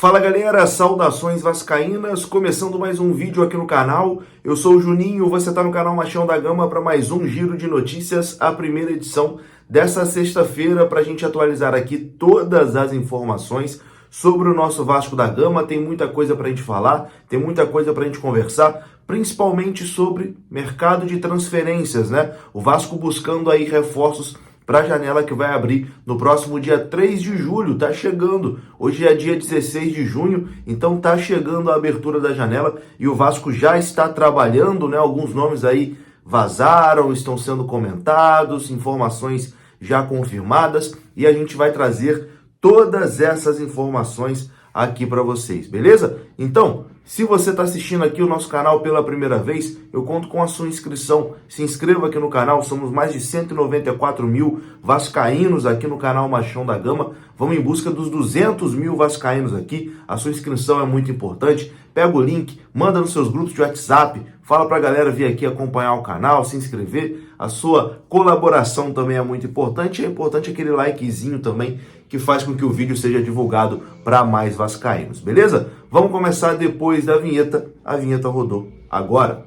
Fala galera, saudações vascaínas, começando mais um vídeo aqui no canal. Eu sou o Juninho, você está no canal Machão da Gama para mais um giro de notícias, a primeira edição dessa sexta-feira, para a gente atualizar aqui todas as informações sobre o nosso Vasco da Gama. Tem muita coisa para a gente falar, tem muita coisa para a gente conversar, principalmente sobre mercado de transferências, né? O Vasco buscando aí reforços para a janela que vai abrir no próximo dia 3 de julho, tá chegando. Hoje é dia 16 de junho, então tá chegando a abertura da janela e o Vasco já está trabalhando, né? Alguns nomes aí vazaram, estão sendo comentados, informações já confirmadas e a gente vai trazer todas essas informações aqui para vocês, beleza? Então, se você está assistindo aqui o nosso canal pela primeira vez, eu conto com a sua inscrição. Se inscreva aqui no canal, somos mais de 194 mil vascaínos aqui no canal Machão da Gama. Vamos em busca dos 200 mil vascaínos aqui. A sua inscrição é muito importante. Pega o link, manda nos seus grupos de WhatsApp, fala para a galera vir aqui acompanhar o canal, se inscrever. A sua colaboração também é muito importante. É importante aquele likezinho também, que faz com que o vídeo seja divulgado para mais vascaínos, beleza? Vamos começar depois da vinheta. A vinheta rodou agora.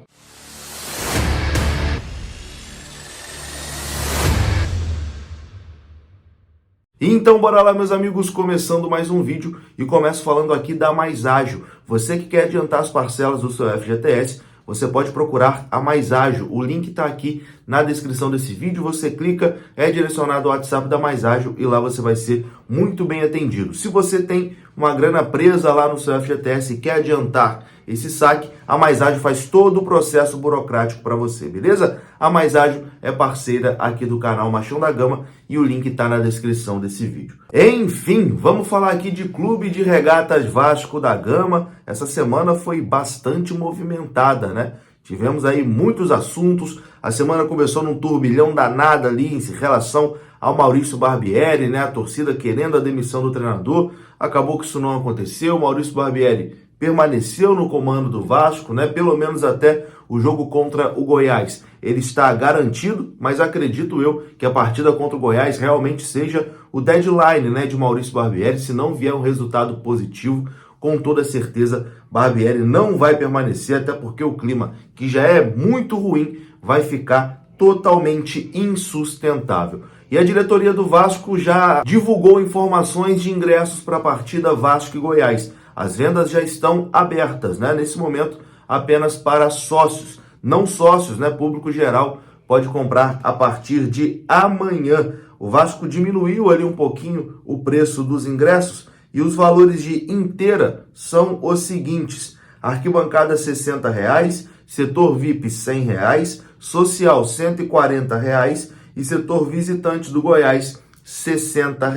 Então bora lá, meus amigos, começando mais um vídeo e começo falando aqui da Mais Ágil. Você que quer adiantar as parcelas do seu FGTS, você pode procurar a Mais Ágil. O link está aqui na descrição desse vídeo. Você clica, é direcionado ao WhatsApp da Mais Ágil e lá você vai ser muito bem atendido. Se você tem uma grana presa lá no seu FGTS e quer adiantar esse saque, a Mais Ágil faz todo o processo burocrático para você, beleza? A Mais Ágil é parceira aqui do canal Machão da Gama e o link está na descrição desse vídeo. Enfim, vamos falar aqui de Clube de Regatas Vasco da Gama. Essa semana foi bastante movimentada, né? Tivemos aí muitos assuntos. A semana começou num turbilhão danado ali em relação ao Maurício Barbieri, né? A torcida querendo a demissão do treinador. Acabou que isso não aconteceu. O Maurício Barbieri permaneceu no comando do Vasco, né? Pelo menos até o jogo contra o Goiás. Ele está garantido, mas acredito eu que a partida contra o Goiás realmente seja o deadline, né, de Maurício Barbieri. Se não vier um resultado positivo, com toda certeza Barbieri não vai permanecer, até porque o clima, que já é muito ruim, vai ficar totalmente insustentável. E a diretoria do Vasco já divulgou informações de ingressos para a partida Vasco e Goiás. As vendas já estão abertas, né? Nesse momento, apenas para sócios. Não sócios, né? Público geral pode comprar a partir de amanhã. O Vasco diminuiu ali um pouquinho o preço dos ingressos e os valores de inteira são os seguintes: arquibancada R$ 60, setor VIP R$ 100, social R$ 140 e setor visitante do Goiás R$ 60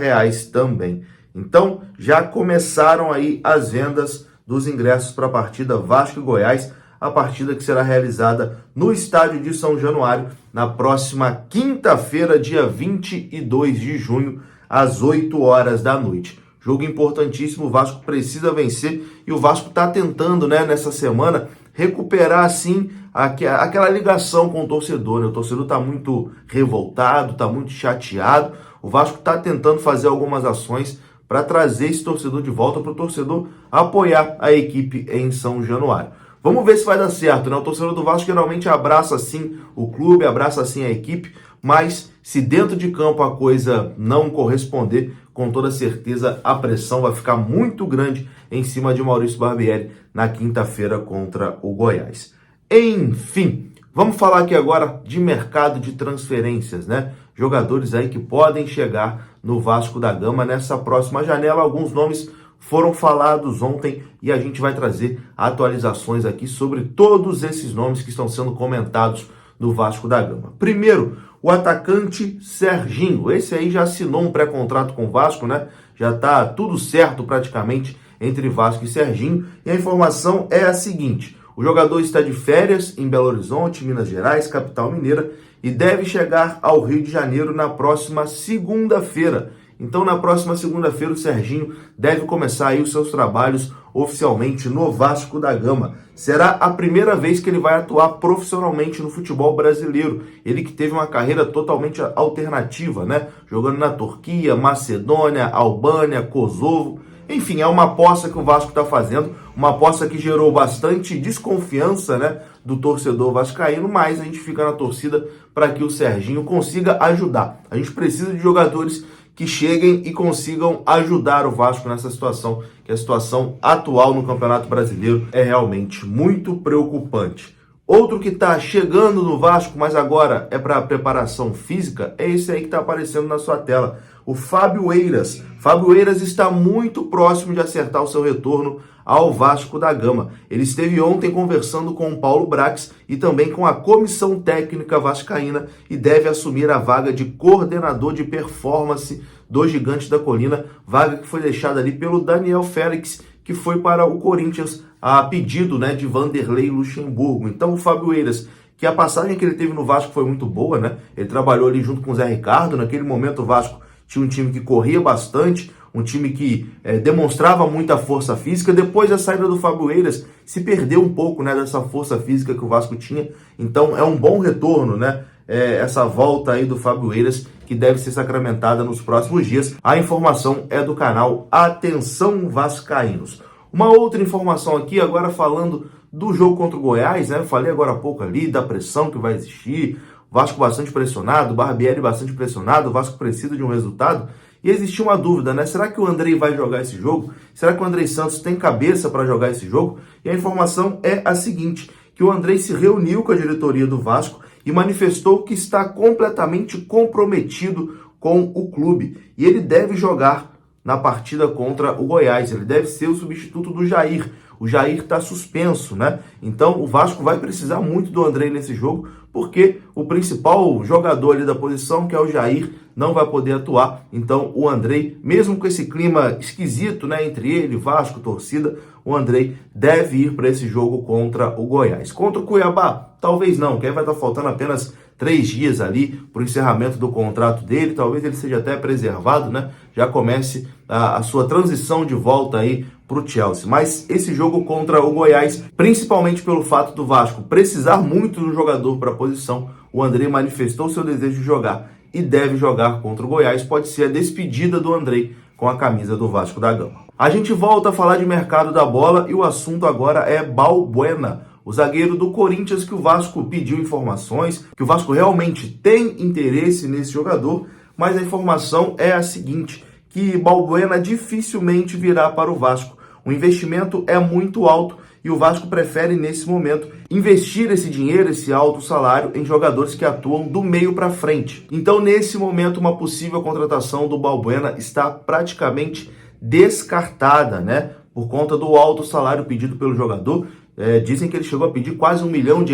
também. Então, já começaram aí as vendas dos ingressos para a partida Vasco e Goiás, a partida que será realizada no estádio de São Januário na próxima quinta-feira, dia 22 de junho, às 8 horas da noite. Jogo importantíssimo, o Vasco precisa vencer e o Vasco está tentando, né, nessa semana, recuperar, assim, aquela ligação com o torcedor, né? O torcedor está muito revoltado, está muito chateado. O Vasco está tentando fazer algumas ações para trazer esse torcedor de volta, para o torcedor apoiar a equipe em São Januário. Vamos ver se vai dar certo, né? O torcedor do Vasco geralmente abraça assim o clube, abraça assim a equipe, mas se dentro de campo a coisa não corresponder, com toda certeza a pressão vai ficar muito grande em cima de Maurício Barbieri na quinta-feira contra o Goiás. Enfim, vamos falar aqui agora de mercado de transferências, né? Jogadores aí que podem chegar no Vasco da Gama nessa próxima janela. Alguns nomes foram falados ontem e a gente vai trazer atualizações aqui sobre todos esses nomes que estão sendo comentados no Vasco da Gama. Primeiro, o atacante Serginho. Esse aí já assinou um pré-contrato com o Vasco, né? Já tá tudo certo praticamente entre Vasco e Serginho. E a informação é a seguinte: o jogador está de férias em Belo Horizonte, Minas Gerais, capital mineira, e deve chegar ao Rio de Janeiro na próxima segunda-feira. Então, na próxima segunda-feira, o Serginho deve começar aí os seus trabalhos oficialmente no Vasco da Gama. Será a primeira vez que ele vai atuar profissionalmente no futebol brasileiro. Ele que teve uma carreira totalmente alternativa, né? Jogando na Turquia, Macedônia, Albânia, Kosovo. Enfim, é uma aposta que o Vasco está fazendo, uma aposta que gerou bastante desconfiança, né, do torcedor vascaíno, mas a gente fica na torcida para que o Serginho consiga ajudar. A gente precisa de jogadores que cheguem e consigam ajudar o Vasco nessa situação, que a situação atual no Campeonato Brasileiro é realmente muito preocupante. Outro que está chegando no Vasco, mas agora é para preparação física, é esse aí que está aparecendo na sua tela, o Fábio Eiras. Fábio Eiras está muito próximo de acertar o seu retorno ao Vasco da Gama. Ele esteve ontem conversando com o Paulo Brax e também com a comissão técnica vascaína e deve assumir a vaga de coordenador de performance do Gigante da Colina, vaga que foi deixada ali pelo Daniel Félix, que foi para o Corinthians a pedido, né, de Vanderlei Luxemburgo. Então o Fábio Eiras, que a passagem que ele teve no Vasco foi muito boa, né? Ele trabalhou ali junto com o Zé Ricardo. Naquele momento o Vasco tinha um time que corria bastante, um time que demonstrava muita força física. Depois da saída do Fábio Eiras, se perdeu um pouco, né, dessa força física que o Vasco tinha. Então é um bom retorno, né? Essa volta aí do Fábio Eiras, que deve ser sacramentada nos próximos dias. A informação é do canal Atenção Vascaínos. Uma outra informação aqui, agora falando do jogo contra o Goiás, né? Eu falei agora há pouco ali da pressão que vai existir, o Vasco bastante pressionado, o Barbieri bastante pressionado, o Vasco precisa de um resultado. E existia uma dúvida, né? Será que o Andrei vai jogar esse jogo? Será que o Andrei Santos tem cabeça para jogar esse jogo? E a informação é a seguinte, que o Andrei se reuniu com a diretoria do Vasco e manifestou que está completamente comprometido com o clube. E ele deve jogar na partida contra o Goiás. Ele deve ser o substituto do Jair. O Jair está suspenso, né? Então o Vasco vai precisar muito do Andrei nesse jogo, porque o principal jogador ali da posição, que é o Jair, não vai poder atuar. Então o Andrei, mesmo com esse clima esquisito, né, entre ele, Vasco, torcida, o Andrei deve ir para esse jogo contra o Goiás. Contra o Cuiabá, talvez não, que aí vai estar faltando apenas 3 dias ali para o encerramento do contrato dele. Talvez ele seja até preservado, né? Já comece a sua transição de volta aí para o Chelsea. Mas esse jogo contra o Goiás, principalmente pelo fato do Vasco precisar muito do jogador para a posição, o Andrei manifestou seu desejo de jogar e deve jogar contra o Goiás. Pode ser a despedida do Andrei com a camisa do Vasco da Gama. A gente volta a falar de mercado da bola e o assunto agora é Balbuena, o zagueiro do Corinthians, que o Vasco pediu informações, que o Vasco realmente tem interesse nesse jogador, mas a informação é a seguinte, que Balbuena dificilmente virá para o Vasco. O investimento é muito alto e o Vasco prefere, nesse momento, investir esse dinheiro, esse alto salário, em jogadores que atuam do meio para frente. Então, nesse momento, uma possível contratação do Balbuena está praticamente descartada, né? Por conta do alto salário pedido pelo jogador. Dizem que ele chegou a pedir quase R$1 milhão,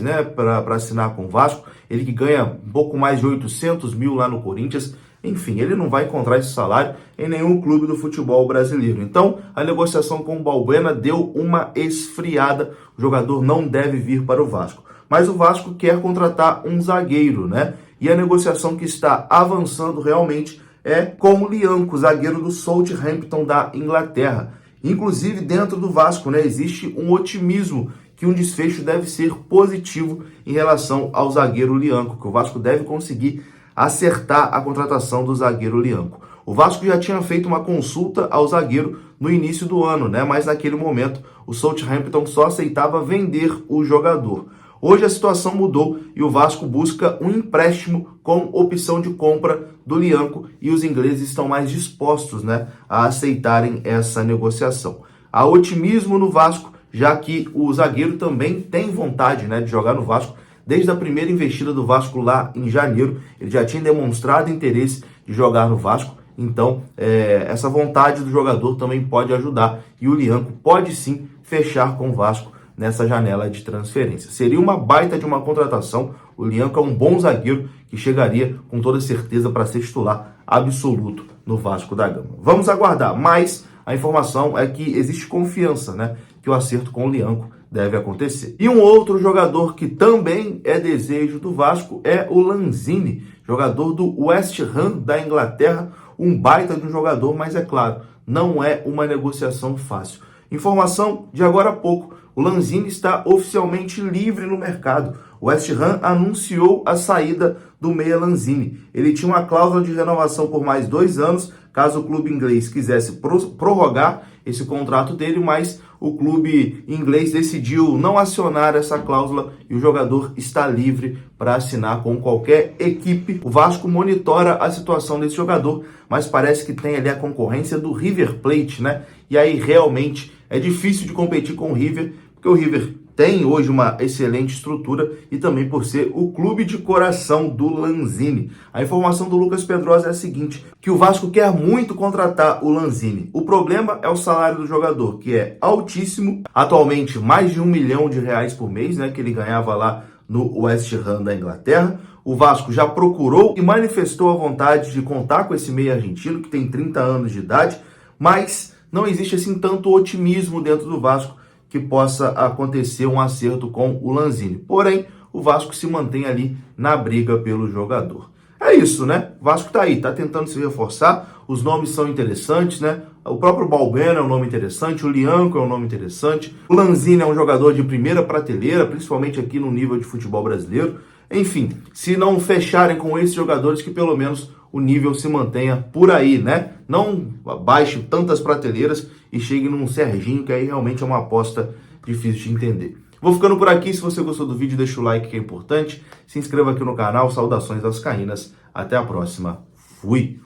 né, para assinar com o Vasco. Ele que ganha um pouco mais de 800 mil lá no Corinthians. Enfim, ele não vai encontrar esse salário em nenhum clube do futebol brasileiro. Então, a negociação com o Balbuena deu uma esfriada. O jogador não deve vir para o Vasco. Mas o Vasco quer contratar um zagueiro, né? E a negociação que está avançando realmente é com o Lianco, zagueiro do Southampton da Inglaterra. Inclusive, dentro do Vasco, né, existe um otimismo que um desfecho deve ser positivo em relação ao zagueiro Lianco, que o Vasco deve conseguir acertar a contratação do zagueiro Lianco. O Vasco já tinha feito uma consulta ao zagueiro no início do ano, né, mas naquele momento o Southampton só aceitava vender o jogador. Hoje a situação mudou e o Vasco busca um empréstimo com opção de compra do Lianco e os ingleses estão mais dispostos, né, a aceitarem essa negociação. Há otimismo no Vasco, já que o zagueiro também tem vontade, né, de jogar no Vasco. Desde a primeira investida do Vasco lá em janeiro, ele já tinha demonstrado interesse de jogar no Vasco. Então, essa vontade do jogador também pode ajudar e o Lianco pode sim fechar com o Vasco nessa janela de transferência. Seria uma baita de uma contratação. O Lianco é um bom zagueiro que chegaria com toda certeza para ser titular absoluto no Vasco da Gama. Vamos aguardar, mas a informação é que existe confiança, né, que o acerto com o Lianco deve acontecer. E um outro jogador que também é desejo do Vasco é o Lanzini, jogador do West Ham da Inglaterra, um baita de um jogador, mas é claro, não é uma negociação fácil. Informação de agora há pouco, o Lanzini está oficialmente livre no mercado. O West Ham anunciou a saída do meia Lanzini. Ele tinha uma cláusula de renovação por mais 2 anos, caso o clube inglês quisesse prorrogar esse contrato dele, mas o clube inglês decidiu não acionar essa cláusula e o jogador está livre para assinar com qualquer equipe. O Vasco monitora a situação desse jogador, mas parece que tem ali a concorrência do River Plate, né? E aí realmente é difícil de competir com o River, porque o River tem hoje uma excelente estrutura e também por ser o clube de coração do Lanzini. A informação do Lucas Pedrosa é a seguinte, que o Vasco quer muito contratar o Lanzini. O problema é o salário do jogador, que é altíssimo, atualmente mais de R$1 milhão por mês, né, que ele ganhava lá no West Ham da Inglaterra. O Vasco já procurou e manifestou a vontade de contar com esse meio argentino, que tem 30 anos de idade, mas não existe assim tanto otimismo dentro do Vasco que possa acontecer um acerto com o Lanzini. Porém, o Vasco se mantém ali na briga pelo jogador. É isso, né? O Vasco tá aí, tá tentando se reforçar, os nomes são interessantes, né? O próprio Balbuena é um nome interessante, o Lianco é um nome interessante, o Lanzini é um jogador de primeira prateleira, principalmente aqui no nível de futebol brasileiro. Enfim, se não fecharem com esses jogadores, que pelo menos o nível se mantenha por aí, né? Não baixe tantas prateleiras e chegue num Serginho, que aí realmente é uma aposta difícil de entender. Vou ficando por aqui. Se você gostou do vídeo, deixa o like, que é importante. Se inscreva aqui no canal. Saudações vascaínas. Até a próxima. Fui!